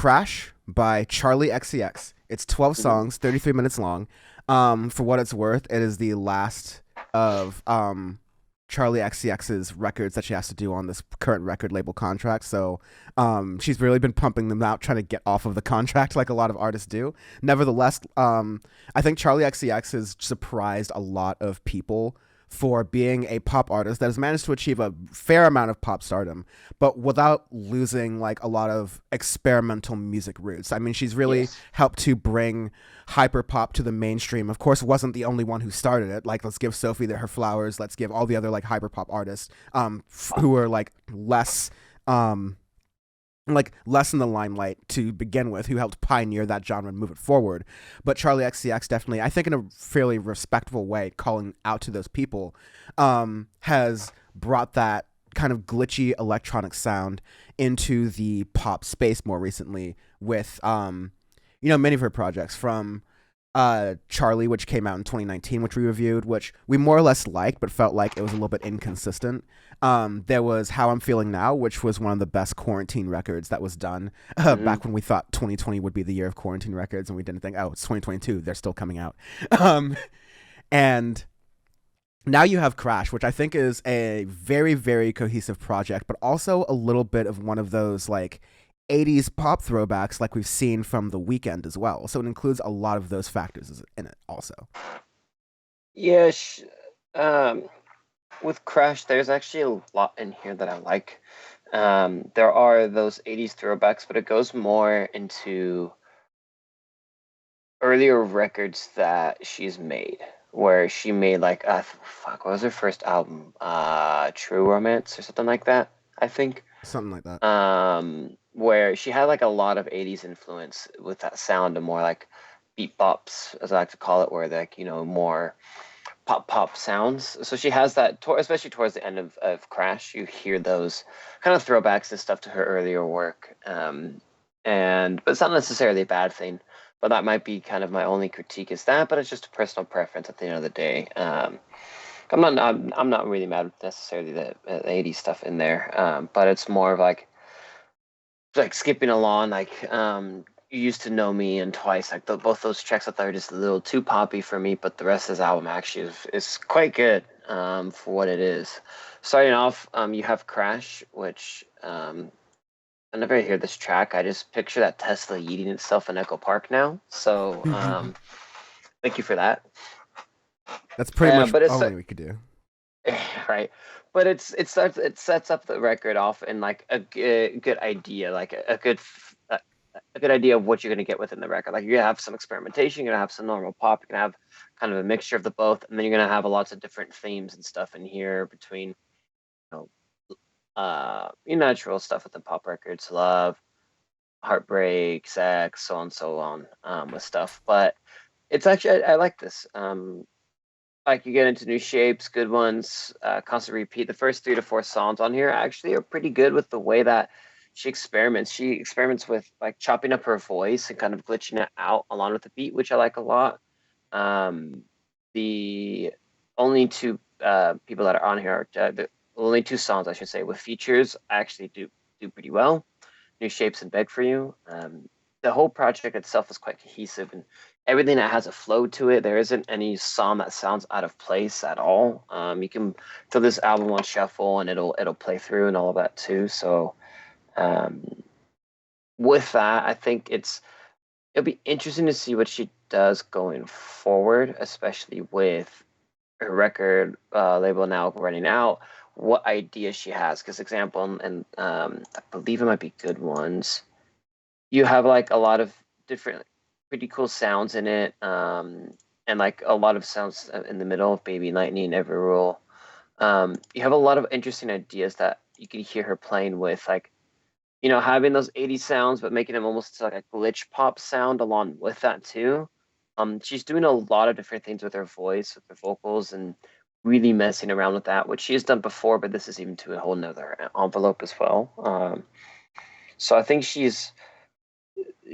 Crash by Charli XCX. It's 12 Mhm. songs, 33 minutes long. For what it's worth, it is the last of Charli XCX's records that she has to do on this current record label contract. So she's really been pumping them out, trying to get off of the contract like a lot of artists do. Nevertheless, I think Charli XCX has surprised a lot of people for being a pop artist that has managed to achieve a fair amount of pop stardom, but without losing like a lot of experimental music roots. I mean, she's really Yes. helped to bring hyper pop to the mainstream. Of course, wasn't the only one who started it. Like, let's give Sophie her flowers. Let's give all the other like hyper pop artists who are um, like less in the limelight to begin with, who helped pioneer that genre and move it forward. But Charli XCX definitely, I think, in a fairly respectful way, calling out to those people, has brought that kind of glitchy electronic sound into the pop space more recently with many of her projects from Charlie, which came out in 2019, which we reviewed, which we more or less liked, but felt like it was a little bit inconsistent. There was How I'm Feeling Now, which was one of the best quarantine records that was done Hmm. back when we thought 2020 would be the year of quarantine records, and we didn't think, oh, it's 2022, they're still coming out. Um, and now you have Crash, which I think is a very, very cohesive project, but also a little bit of one of those like 80s pop throwbacks like we've seen from The Weeknd as well. So it includes a lot of those factors in it also. Yeah, um, with Crash, there's actually a lot in here that I like. There are those 80s throwbacks, but it goes more into earlier records that she's made, where she made like, fuck, what was her first album? True Romance or something like that, I think. Something like that. Where she had like a lot of 80s influence with that sound and more like beat bops, as I like to call it, where like, more pop sounds. So she has that, especially towards the end of Crash, you hear those kind of throwbacks and stuff to her earlier work. But it's not necessarily a bad thing. But that might be kind of my only critique is that, but it's just a personal preference at the end of the day. I'm not really mad with necessarily the 80s stuff in there, but it's more of like skipping along, like you used to know me and twice, like both those tracks I thought were just a little too poppy for me, but the rest of this album actually is quite good for what it is. Starting off, you have Crash, which whenever I hear this track, I just picture that Tesla yeeting itself in Echo Park now. So thank you for that. That's pretty much But it's all we could do. right, but it sets up the record off in like a good idea, like a good idea of what you're going to get within the record. Like you're gonna have some experimentation, you're gonna have some normal pop, you're gonna have kind of a mixture of the both, and then you're gonna have lots of different themes and stuff in here between know your natural stuff within pop records, love, heartbreak, sex, so on and so on with stuff. But it's actually I like this. Like you get into new shapes, good ones, constant repeat. The first 3 to 4 songs on here actually are pretty good with the way that she experiments. She experiments with like chopping up her voice and kind of glitching it out along with the beat, which I like a lot. Um, the only two people that are on here are the only 2 songs I should say with features actually do pretty well. New Shapes and Beg for You. The whole project itself is quite cohesive and everything that has a flow to it. There isn't any song that sounds out of place at all. You can throw this album on shuffle and it'll play through and all of that too. So um, with that, I think it'll be interesting to see what she does going forward, especially with her record label now running out. What ideas she has, because example, and I believe it might be good ones. You have like a lot of different pretty cool sounds in it, and like a lot of sounds in the middle of Baby Lightning, Every Rule. You have a lot of interesting ideas that you can hear her playing with, like having those 80s sounds, but making them almost like a glitch pop sound along with that too. She's doing a lot of different things with her voice, with her vocals, and really messing around with that, which she has done before, but this is even to a whole nother envelope as well. So I think she's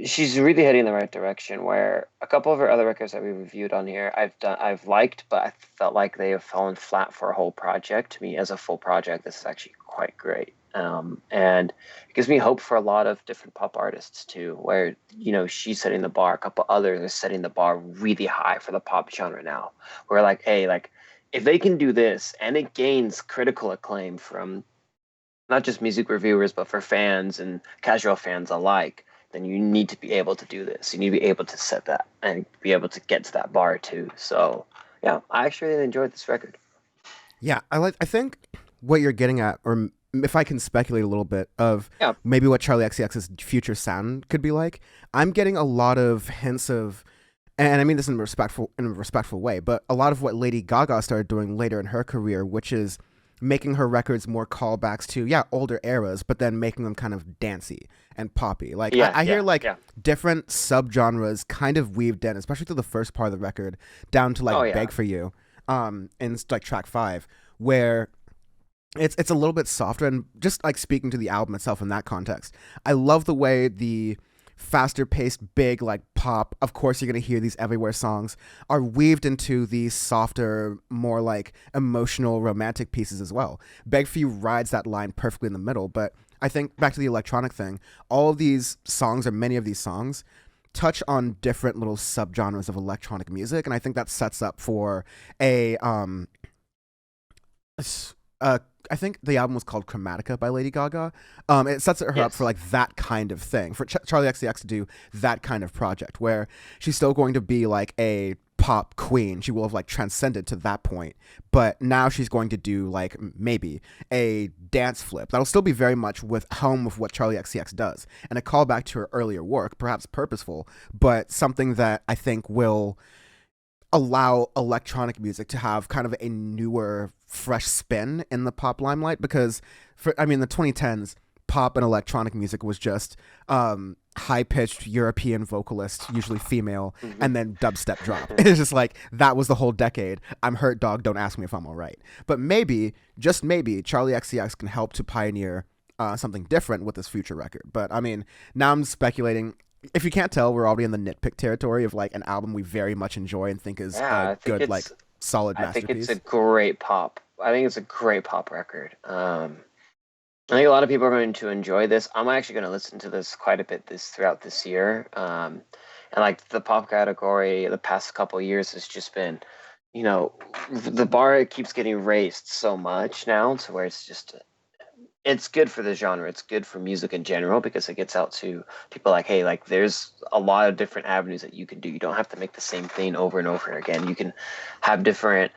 really heading in the right direction. Where a couple of her other records that we reviewed on here, I've liked, but I felt like they have fallen flat for a whole project. To me, as a full project, this is actually quite great. And it gives me hope for a lot of different pop artists too, where she's setting the bar. A couple others are setting the bar really high for the pop genre now. We're like, hey, like if they can do this and it gains critical acclaim from not just music reviewers, but for fans and casual fans alike, then you need to be able to do this. You need to be able to set that and be able to get to that bar too. So yeah, I actually really enjoyed this record. Yeah, I think what you're getting at, or if I can speculate a little bit of Yeah. maybe what Charlie XCX's future sound could be like, I'm getting a lot of hints of, and I mean this in a respectful way, but a lot of what Lady Gaga started doing later in her career, which is making her records more callbacks to older eras, but then making them kind of dancey and poppy. Like Yeah, I hear yeah, like yeah. different subgenres kind of weaved in, especially through the first part of the record, down to Oh like yeah. "Beg for You," in like track 5, where it's a little bit softer, and just like speaking to the album itself in that context, I love the way the faster paced big like pop, of course you're gonna hear these everywhere songs, are weaved into these softer, more like emotional romantic pieces as well. Beg for You rides that line perfectly in the middle, but I think back to the electronic thing, all of these songs, or many of these songs, touch on different little subgenres of electronic music, and I think that sets up for a I think the album was called Chromatica by Lady Gaga. It sets her up for Yes. like that kind of thing, for Charlie XCX to do that kind of project where she's still going to be like a pop queen. She will have like transcended to that point, but now she's going to do like maybe a dance flip that'll still be very much with home with what Charlie XCX does, and a callback to her earlier work, perhaps purposeful, but something that I think will allow electronic music to have kind of a newer, fresh spin in the pop limelight. Because the 2010s, pop and electronic music was just high-pitched European vocalist, usually female, Hmm. and then dubstep drop. It's just like that was the whole decade. I'm hurt, dog. Don't ask me if I'm all right. But maybe, just maybe, Charlie XCX can help to pioneer something different with this future record. But I mean, now I'm speculating. If you can't tell, we're already in the nitpick territory of like an album we very much enjoy and think is Yeah, a I think good, like, it's solid I think it's masterpiece. a great pop. I think it's a great pop record. I think a lot of people are going to enjoy this. I'm actually going to listen to this quite a bit throughout this year. And like the pop category, the past couple of years has just been, the bar keeps getting raised so much now to where it's good for the genre. It's good for music in general because it gets out to people like, hey, like there's a lot of different avenues that you can do. You don't have to make the same thing over and over again. You can have different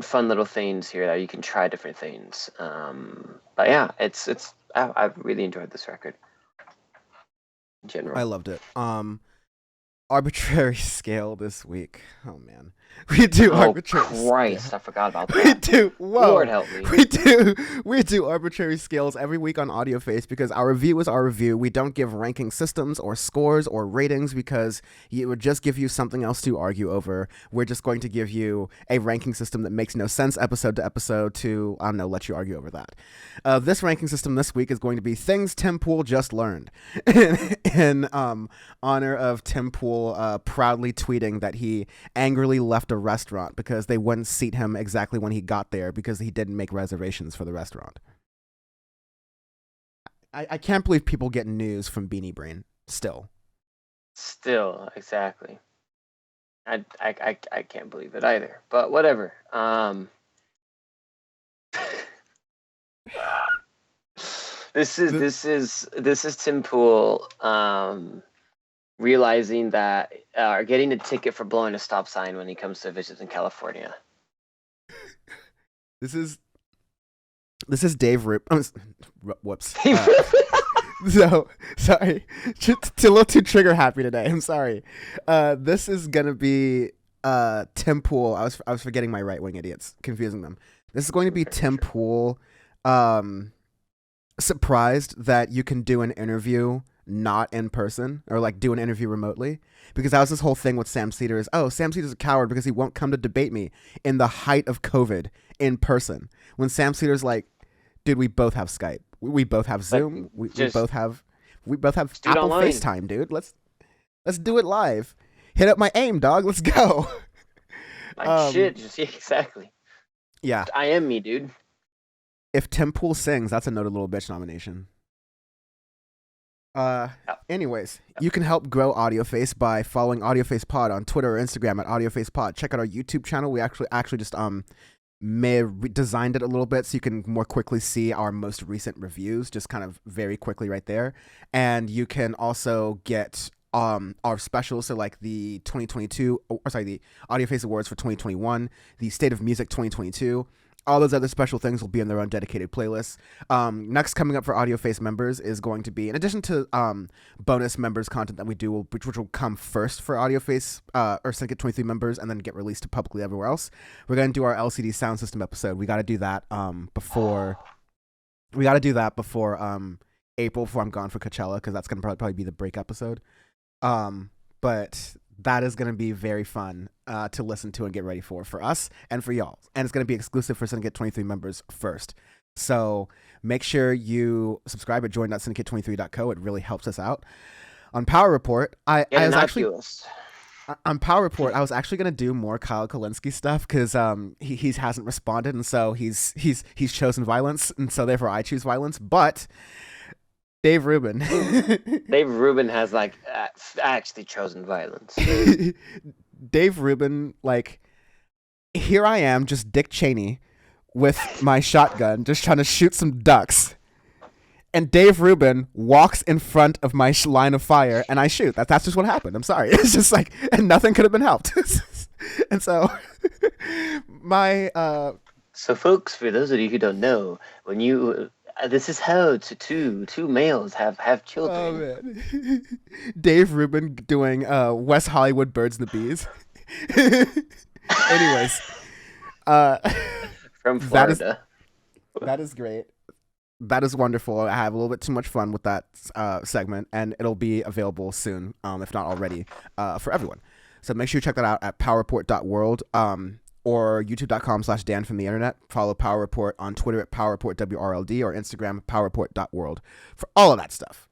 fun little things here that you can try different things. But yeah, I've really enjoyed this record in I general. loved it. Arbitrary scale this week. Oh man, we do Oh arbitrary Christ, scale. I forgot about We that. do. Lord Whoa. help me. We do arbitrary scales every week on Audioface because our review is our review. We don't give ranking systems or scores or ratings because it would just give you something else to argue over. We're just going to give you a ranking system that makes no sense episode to episode to, I don't know, let you argue over that. This ranking system this week is going to be things Tim Pool just learned in honor of Tim Pool proudly tweeting that he angrily left a restaurant because they wouldn't seat him exactly when he got there because he didn't make reservations for the restaurant. I can't believe people get news from Beanie Brain still. Still, exactly. I can't believe it either. But whatever. This is Tim Pool realizing that getting a ticket for blowing a stop sign when he comes to visit in California. This is Dave Rip. Whoops. So sorry, just a little too trigger happy today. I'm sorry. This is gonna be Tim Pool. I was forgetting my right wing idiots, confusing them. This is going to be Tim Pool. Surprised that you can do an interview not in person or like do an interview remotely, because that was this whole thing with Sam Cedars. Oh, Sam Cedars is a coward because he won't come to debate me in the height of COVID in person. When Sam Cedars like, dude, we both have Skype. We both have Zoom. We both have do it Apple online. FaceTime, dude. Let's do it live. Hit up my aim, dog. Let's go. Like shit, just yeah, exactly. Yeah. I am me, dude. If Tim Pool sings, that's a Noted Little Bitch nomination. Uh, Yep. anyways, you can help grow Audioface by following Audioface Pod on Twitter or Instagram at Audioface Pod. Check out our YouTube channel. We actually just may have designed it a little bit so you can more quickly see our most recent reviews, just kind of very quickly right there. And you can also get our specials, so like the 2022, the Audioface Awards for 2021, the State of Music 2022. All those other special things will be in their own dedicated playlists. Next coming up for Audioface members is going to be, in addition to bonus members content that we do, which will come first for Audioface or Syndicate 23 members and then get released to publicly everywhere else. We're going to do our LCD sound system episode. We got to do that before. We got to do that before April, before I'm gone for Coachella, because that's going to probably be the break episode. But that is going to be very fun to listen to and get ready for us and for y'all. And it's going to be exclusive for Syndicate 23 members first. So make sure you subscribe at join.syndicate23.co. It really helps us out. On Power Report, I was actually on Power Report. I was actually going to do more Kyle Kalinske stuff because he hasn't responded, and so he's chosen violence, and so therefore I choose violence. But Dave Rubin. Dave Rubin has like actually chosen violence. Dave Rubin, like, here I am, just Dick Cheney with my shotgun, just trying to shoot some ducks. And Dave Rubin walks in front of my line of fire, and I shoot. That's just what happened. I'm sorry. It's just like, and nothing could have been helped. And so, So, folks, for those of you who don't know, when you this is how two males have children. Oh man, Dave Rubin doing West Hollywood Birds and the Bees. Anyways, from Florida. That is great. That is wonderful. I have a little bit too much fun with that segment, and it'll be available soon, if not already, for everyone. So make sure you check that out at powerreport.world. Or youtube.com/Dan from the internet. Follow Power Report on Twitter at PowerReportWRLD or Instagram PowerReport.world for all of that stuff.